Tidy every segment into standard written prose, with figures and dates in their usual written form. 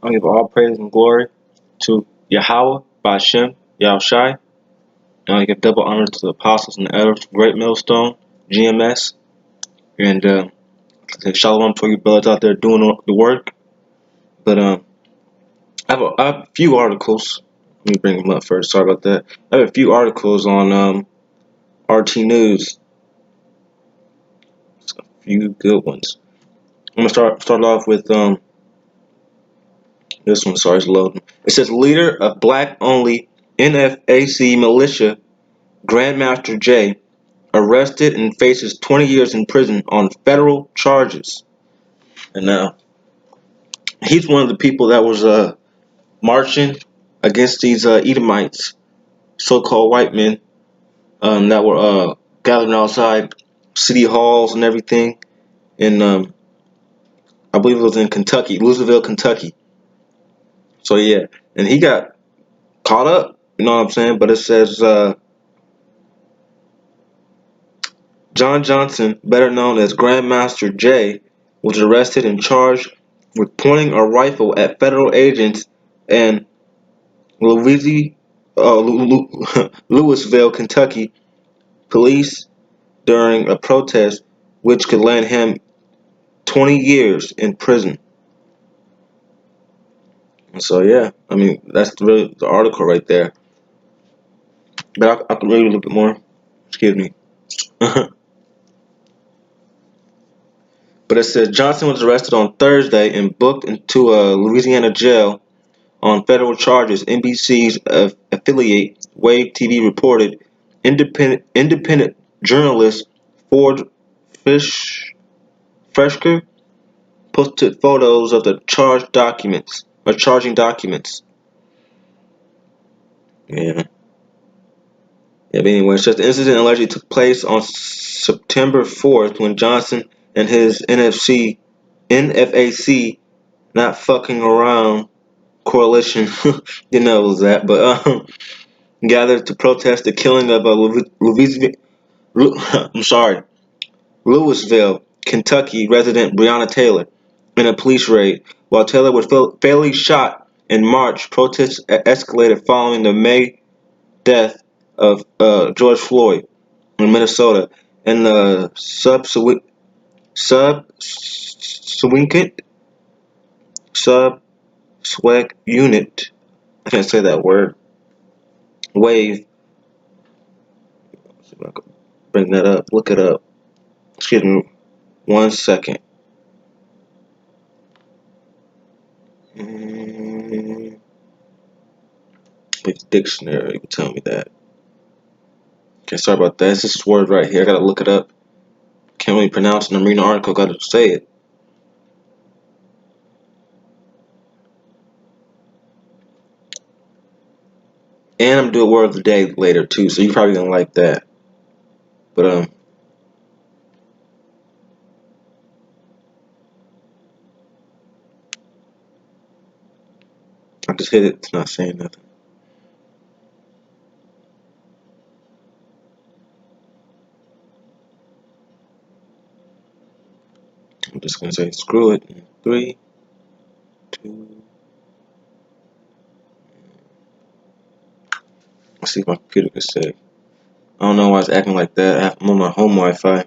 I give all praise and glory to Yahweh, Bashem, Yahushai. And I give double honor to the apostles and the elders, Great Millstone, GMS, and Shalom for you brothers out there doing the work. But I have a few articles. Let me bring them up first. Sorry about that. I have a few articles on RT News. A few good ones. I'm gonna start off with this one. Sorry, it's loading. It says leader of black-only NFAC militia, Grandmaster J, arrested and faces 20 years in prison on federal charges. And now he's one of the people that was marching against these Edomites, so-called white men that were gathering outside city halls and everything. In I believe it was in Kentucky, Louisville, Kentucky. So yeah, and he got caught up. You know what I'm saying? But it says John Johnson, better known as Grandmaster J, was arrested and charged with pointing a rifle at federal agents in Louisville, Kentucky, police during a protest, which could land him 20 years in prison. And so yeah, I mean that's really the article right there. But I can read a little bit more. Excuse me. But it says Johnson was arrested on Thursday and booked into a Louisiana jail on federal charges. NBC's affiliate Wave TV reported. Independent journalist Ford Freschker posted photos of the charging documents. Yeah. But anyway, it's just the incident allegedly took place on September 4th when Johnson and his NFAC, not fucking around coalition, didn't know it was that, but gathered to protest the killing of Louisville, Kentucky resident Breonna Taylor in a police raid. While Taylor was fatally shot in March, protests escalated following the May death of George Floyd in Minnesota and the subsequent unit. I can't say that word. Wave. See if I can bring that up. Look it up. Excuse me. 1 second. The dictionary will tell me that. Okay, sorry about that. It's this word right here. I gotta look it up. Can't really pronounce it. I'm reading the article. Gotta say it. And I'm doing word of the day later too, so you're probably gonna like that. But I just hit it. It's not saying nothing. I'm just gonna say screw it. 3, 2. Let's see if my computer can say. I don't know why it's acting like that. I'm on my home Wi-Fi.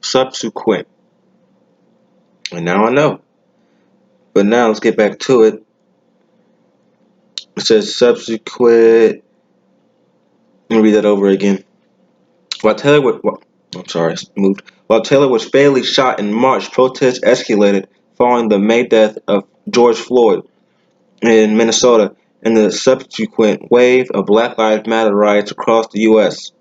Subsequent. And now I know. But now let's get back to it. It says subsequent. Let me read that over again. While Taylor moved. While Taylor was fatally shot in March, protests escalated following the May death of George Floyd in Minnesota and the subsequent wave of Black Lives Matter riots across the U.S.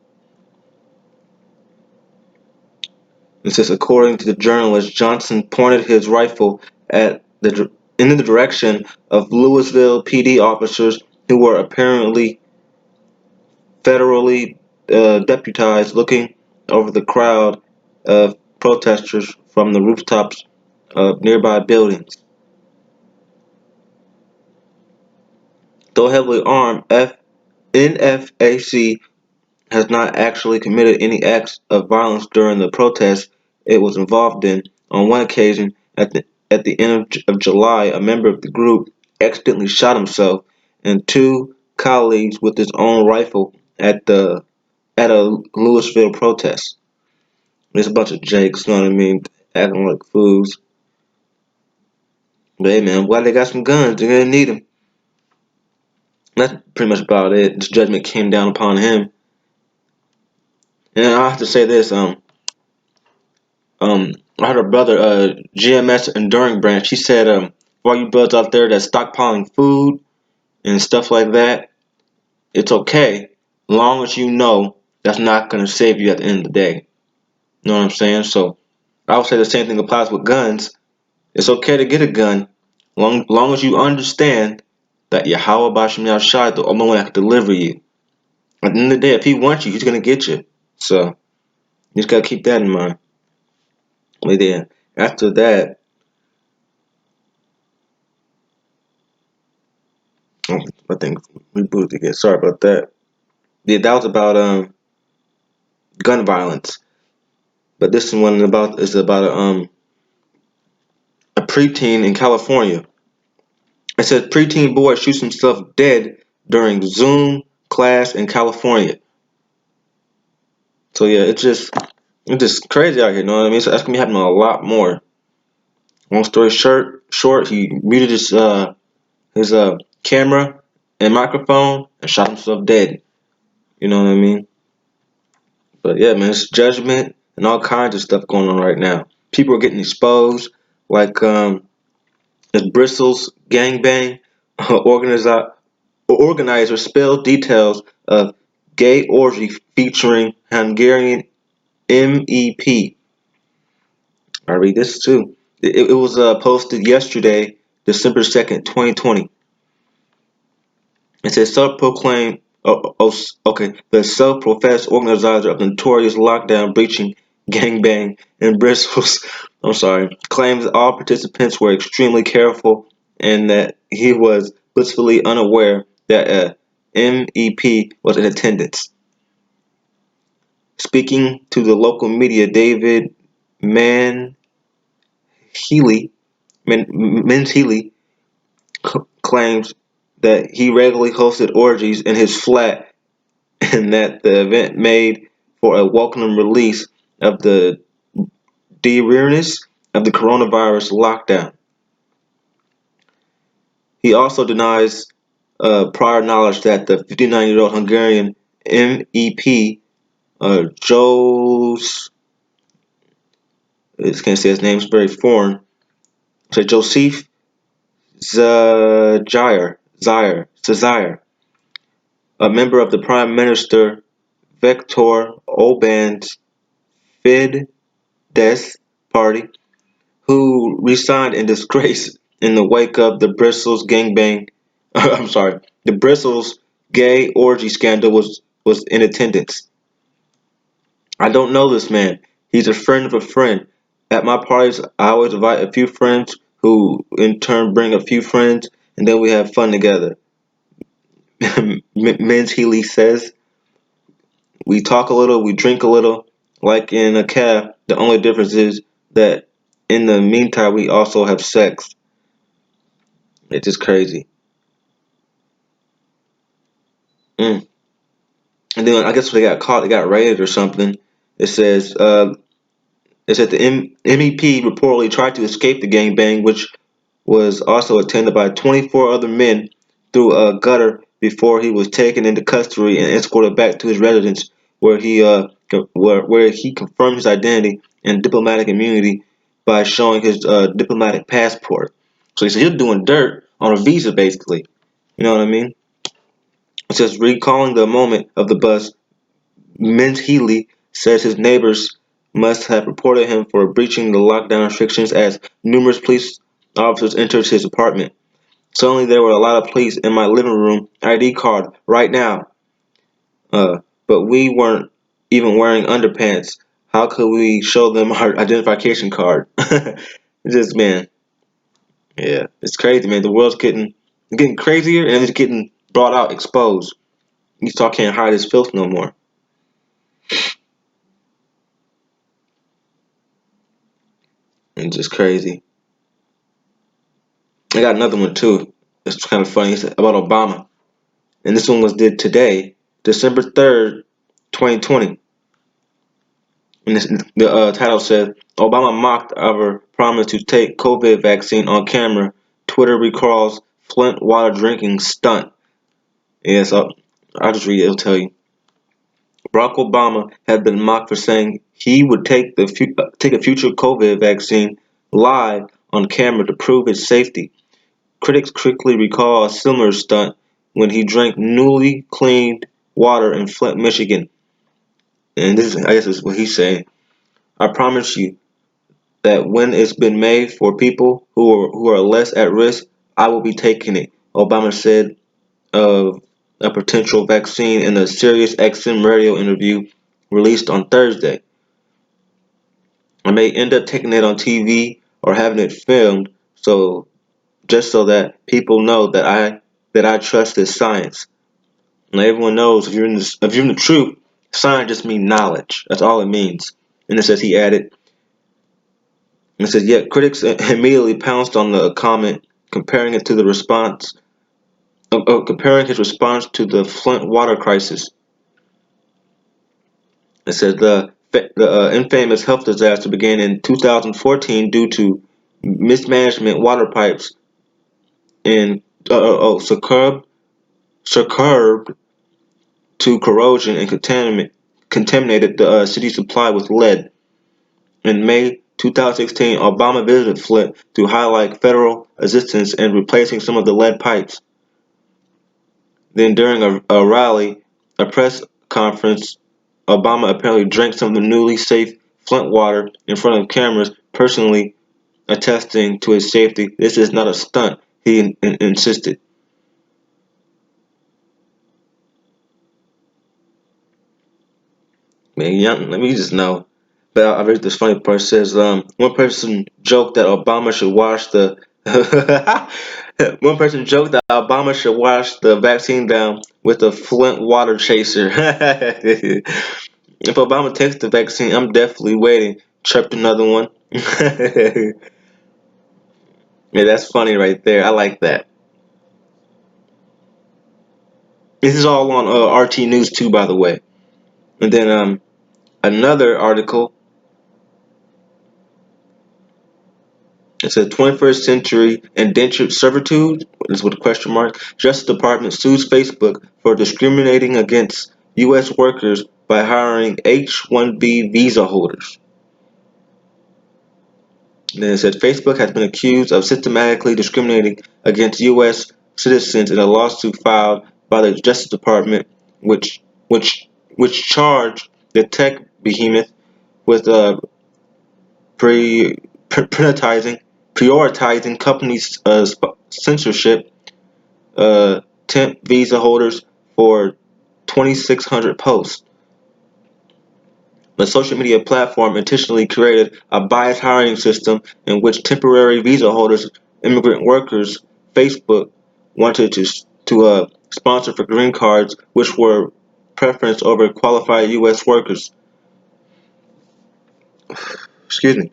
It says, according to the journalist, Johnson pointed his rifle in the direction of Louisville PD officers who were apparently federally deputized looking over the crowd of protesters from the rooftops nearby buildings. Though heavily armed, NFAC has not actually committed any acts of violence during the protests it was involved in. On one occasion, at the end of July, a member of the group accidentally shot himself and two colleagues with his own rifle at a Louisville protest. There's a bunch of jakes, you know what I mean, acting like fools. But hey, man, I'm glad they got some guns. They're gonna need them. That's pretty much about it. This judgment came down upon him. And I have to say this, I heard her brother, GMS Enduring Branch, he said, for all you brothers out there that's stockpiling food and stuff like that, it's okay, long as you know that's not gonna save you at the end of the day. You know what I'm saying? So I would say the same thing applies with guns. It's okay to get a gun, long as you understand that Yahweh Bashem Yahshai, the only one that can deliver you. At the end of the day, if he wants you, he's gonna get you. So you just gotta keep that in mind. But then after that, I think we rebooted again. Sorry about that. Yeah, that was about gun violence. But this one is about a preteen in California. It says preteen boy shoots himself dead during Zoom class in California. So yeah, it's just crazy out here. You know what I mean? So that's gonna be happening a lot more. Long story short, he muted his camera and microphone and shot himself dead. You know what I mean? But yeah, man, it's judgment and all kinds of stuff going on right now. People are getting exposed, like this Bristol's gangbang organizer organizer spilled details of gay orgy featuring Hungarian MEP. I read this too. It was posted yesterday, December 2nd, 2020. It says self-proclaimed, okay, the self-professed organizer of the notorious lockdown breaching gangbang in Bristol's, I'm sorry, claims all participants were extremely careful and that he was blissfully unaware that a MEP was in attendance. Speaking to the local media, David Manhealy, Men's claims that he regularly hosted orgies in his flat and that the event made for a welcome release of the dreariness of the coronavirus lockdown. He also denies prior knowledge that the 59-year-old Hungarian MEP, Jos, I can't say his name, it's very foreign, so Joseph Zaire, a member of the Prime Minister Viktor Orban's Fidesz party, who resigned in disgrace in the wake of the Bristol's gangbang. I'm sorry, the Bristol's gay orgy scandal was in attendance. I don't know this man. He's a friend of a friend. At my parties, I always invite a few friends who in turn bring a few friends, and then we have fun together. Men's Healy says, we talk a little, we drink a little, like in a caf. The only difference is that in the meantime, we also have sex. It's just crazy. Mm. And then I guess when they got caught, they got raided or something. It says, the MEP reportedly tried to escape the gangbang, which was also attended by 24 other men through a gutter before he was taken into custody and escorted back to his residence, where he confirmed his identity and diplomatic immunity by showing his diplomatic passport. So he said he was doing dirt on a visa, basically. You know what I mean? It says recalling the moment of the bus, Mint Healy says his neighbors must have reported him for breaching the lockdown restrictions as numerous police officers entered his apartment. Suddenly there were a lot of police in my living room, ID card, right now. But we weren't even wearing underpants. How could we show them our identification card? It's just, man, yeah, it's crazy, man. The world's getting crazier, and it's getting brought out, exposed. Esau can't hide his filth no more. It's just crazy. I got another one too. It's kind of funny. It's about Obama, and this one was did today, December 3rd, 2020. And the title says Obama mocked our promise to take COVID vaccine on camera. Twitter recalls Flint water drinking stunt. Yeah, so I'll just read it. It'll tell you. Barack Obama had been mocked for saying he would take a future COVID vaccine live on camera to prove its safety. Critics quickly recall a similar stunt when he drank newly cleaned water in Flint, Michigan. And this, I guess, is what he's saying. I promise you that when it's been made for people who are less at risk, I will be taking it. Obama said of a potential vaccine in a Sirius XM radio interview released on Thursday. I may end up taking it on TV or having it filmed, so just so that people know that I trust this science. And everyone knows if you're in the truth, science just means knowledge. That's all it means. And it says he added. And it says yet critics immediately pounced on the comment, comparing it to the response, comparing his response to the Flint water crisis. It says the infamous health disaster began in 2014 due to mismanagement water pipes and succumbed to corrosion and contaminated the city supply with lead. In May 2016, Obama visited Flint to highlight federal assistance in replacing some of the lead pipes. Then, during a rally, a press conference, Obama apparently drank some of the newly safe Flint water in front of cameras, personally attesting to its safety. This is not a stunt, he insisted. Man, young, let me just know. But I read this funny part. It says one person joked that Obama should wash the one person joked that Obama should wash the vaccine down with a Flint water chaser. If Obama takes the vaccine, I'm definitely waiting. Chirped another one. Yeah, that's funny right there. I like that. This is all on RT News too, by the way. And then another article. It says 21st century indentured servitude is with a question mark. Justice Department sues Facebook for discriminating against U.S. workers by hiring H-1B visa holders. And then it said Facebook has been accused of systematically discriminating against U.S. citizens in a lawsuit filed by the Justice Department, which charged the tech behemoth with prioritizing companies' censorship temp visa holders for 2,600 posts. The social media platform intentionally created a biased hiring system in which temporary visa holders, immigrant workers, Facebook wanted to sponsor for green cards, which were preference over qualified U.S. workers. Excuse me.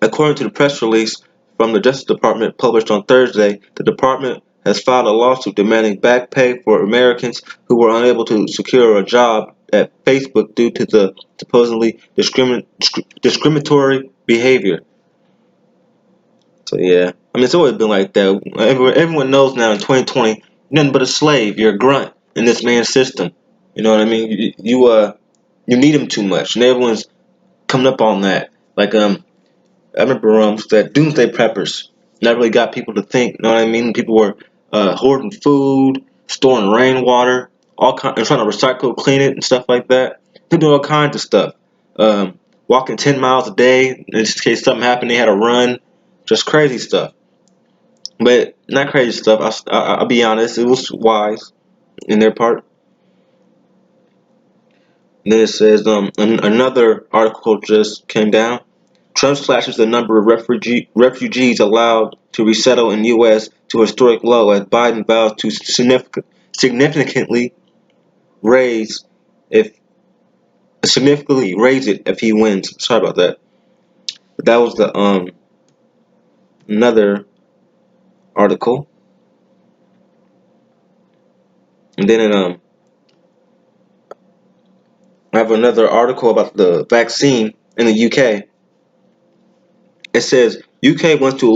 According to the press release from the Justice Department published on Thursday, the department has filed a lawsuit demanding back pay for Americans who were unable to secure a job at Facebook due to the supposedly discriminatory behavior. So yeah, I mean it's always been like that. Everyone knows now in 2020, you're nothing but a slave. You're a grunt in this man's system. You know what I mean? You need him too much, and everyone's coming up on that. Like I remember that Doomsday Preppers. That really got people to think. You know what I mean? People were hoarding food, storing rainwater, and trying to recycle, clean it, and stuff like that. They do all kinds of stuff. Walking 10 miles a day in case something happened. They had to run. Just crazy stuff. But not crazy stuff. I'll be honest. It was wise in their part. And then it says another article just came down. Trump slashes the number of refugees allowed to resettle in U.S. to a historic low as Biden vows to significantly raise if significantly raise it if he wins. Sorry about that. But that was the another article, and then I have another article about the vaccine in the UK. It says UK wants to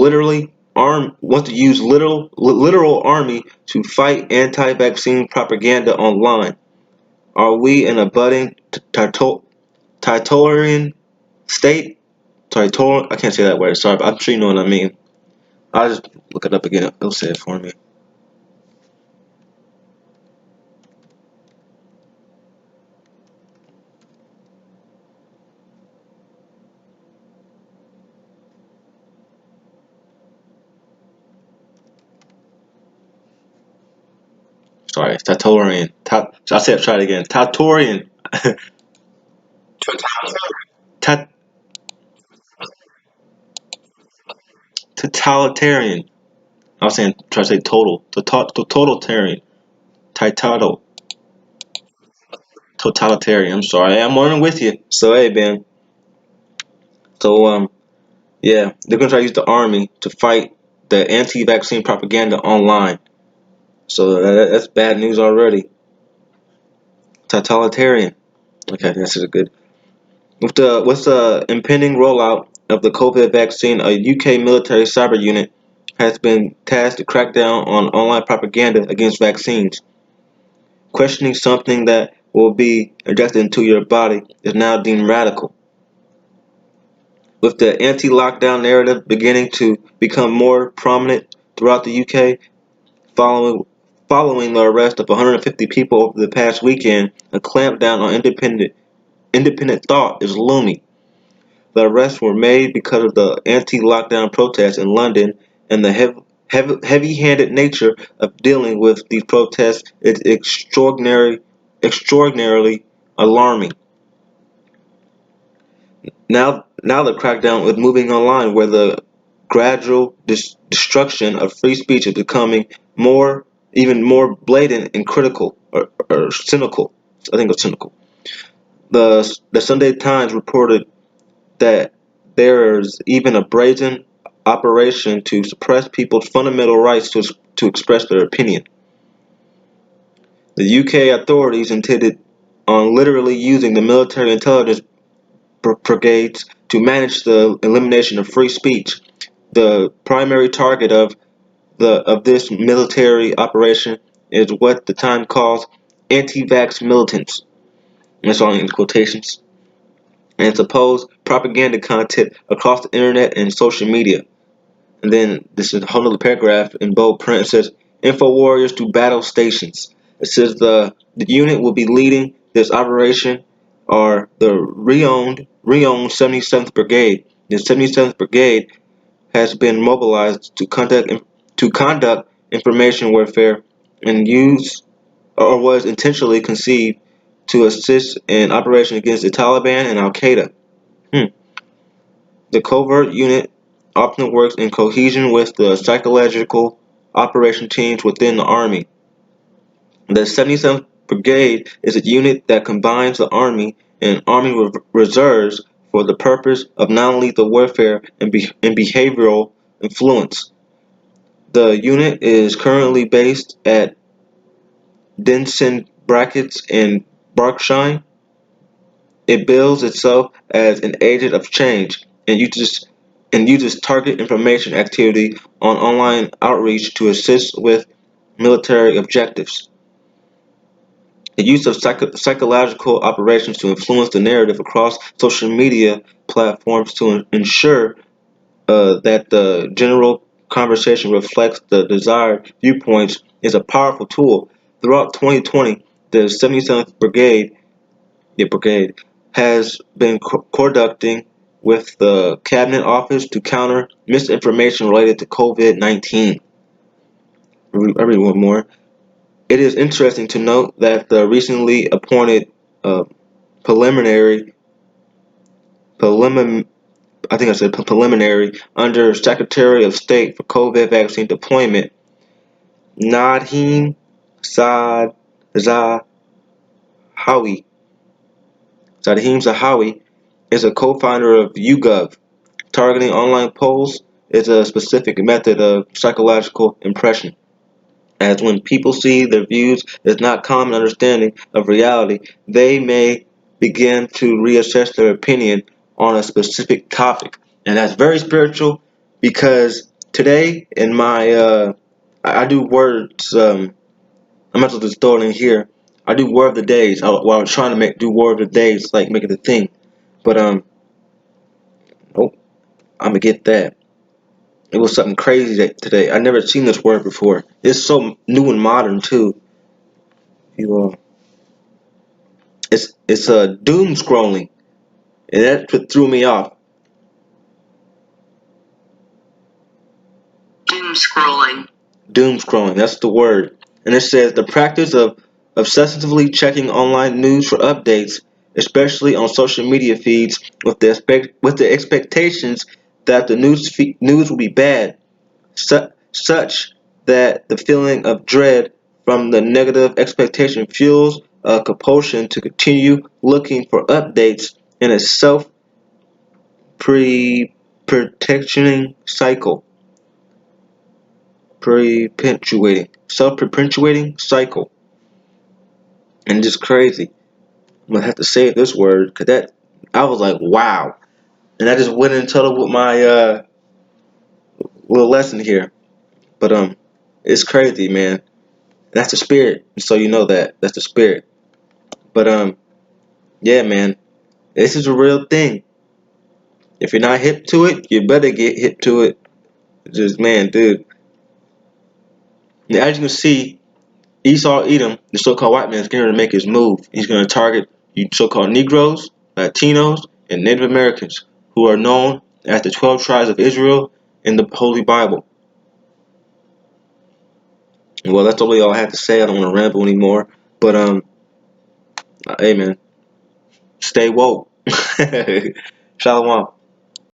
use literal army to fight anti-vaccine propaganda online. Are we in a budding totalitarian state? I can't say that word. Sorry, but I'm sure you know what I mean. I'll just look it up again. It'll say it for me. Sorry, totalitarian. I'll say it. Try it again. Totalitarian. Tat- Totalitarian. I was saying, try to say total. Totalitarian. Title. Totalitarian. I'm sorry. I'm learning with you. So hey, man. So yeah, they're gonna try to use the army to fight the anti-vaccine propaganda online. So that's bad news already. Totalitarian. Okay, this is good. With the impending rollout of the COVID vaccine, a UK military cyber unit has been tasked to crack down on online propaganda against vaccines. Questioning something that will be injected into your body is now deemed radical. With the anti-lockdown narrative beginning to become more prominent throughout the UK, following following the arrest of 150 people over the past weekend, a clampdown on independent thought is looming. The arrests were made because of the anti-lockdown protests in London, and the heavy-handed nature of dealing with these protests is extraordinarily alarming. Now the crackdown is moving online, where the gradual destruction of free speech is becoming even more blatant and critical or cynical. I think it's cynical. The Sunday Times reported that there's even a brazen operation to suppress people's fundamental rights to express their opinion. The UK authorities intended on literally using the military intelligence brigades to manage the elimination of free speech. The primary target of this military operation is what the Times calls anti-vax militants. And that's all in quotations. And supposed propaganda content across the internet and social media. And then this is a whole other paragraph in bold print. It says, Info warriors to battle stations. It says the unit will be leading this operation are the reowned 77th Brigade. The 77th Brigade has been mobilized to conduct information warfare and use or was intentionally conceived to assist in operation against the Taliban and Al Qaeda. The covert unit often works in cohesion with the psychological operation teams within the Army. The 77th Brigade is a unit that combines the Army and Army Reserves for the purpose of non-lethal warfare and behavioral influence. The unit is currently based at Denson Brackets in Berkshire. It bills itself as an agent of change and uses target information activity on online outreach to assist with military objectives. The use of psychological operations to influence the narrative across social media platforms to ensure that the general conversation reflects the desired viewpoints is a powerful tool. Throughout 2020, the 77th Brigade has been conducting with the Cabinet Office to counter misinformation related to COVID-19. I read one more. It is interesting to note that the recently appointed uh, preliminary, prelim, I think I said preliminary, under Secretary of State for COVID vaccine deployment, Nadhim Zahawi. Nadhim Zahawi is a co-founder of YouGov. Targeting online polls is a specific method of psychological impression, as when people see their views as not common understanding of reality, they may begin to reassess their opinion on a specific topic. And that's very spiritual, because today in my I do words. I'm not just throw it in here. I do word of the days. While I was trying to do word of the days, like make it a thing. But oh, I'm gonna get that. It was something crazy today. I never seen this word before. It's so new and modern too. You it's doom scrolling, and that's what threw me off. Doom scrolling. Doom scrolling. That's the word. And it says the practice of obsessively checking online news for updates, especially on social media feeds, with the expectations that the news will be bad, such that the feeling of dread from the negative expectation fuels a compulsion to continue looking for updates in a self-perpetuating cycle. Self-perpetuating cycle. And just crazy. I'm gonna have to say this word, because that I was like, wow. And I just went into it with my little lesson here. But it's crazy, man. That's the spirit. So you know that's the spirit. But yeah, man, this is a real thing. If you're not hip to it, you better get hip to it. Just man, dude. Now, as you can see, Esau Edom, the so-called white man, is going to make his move. He's going to target you so-called Negroes, Latinos, and Native Americans, who are known as the 12 tribes of Israel in the Holy Bible. Well, that's all I have to say. I don't want to ramble anymore. But hey man, stay woke. Shalom.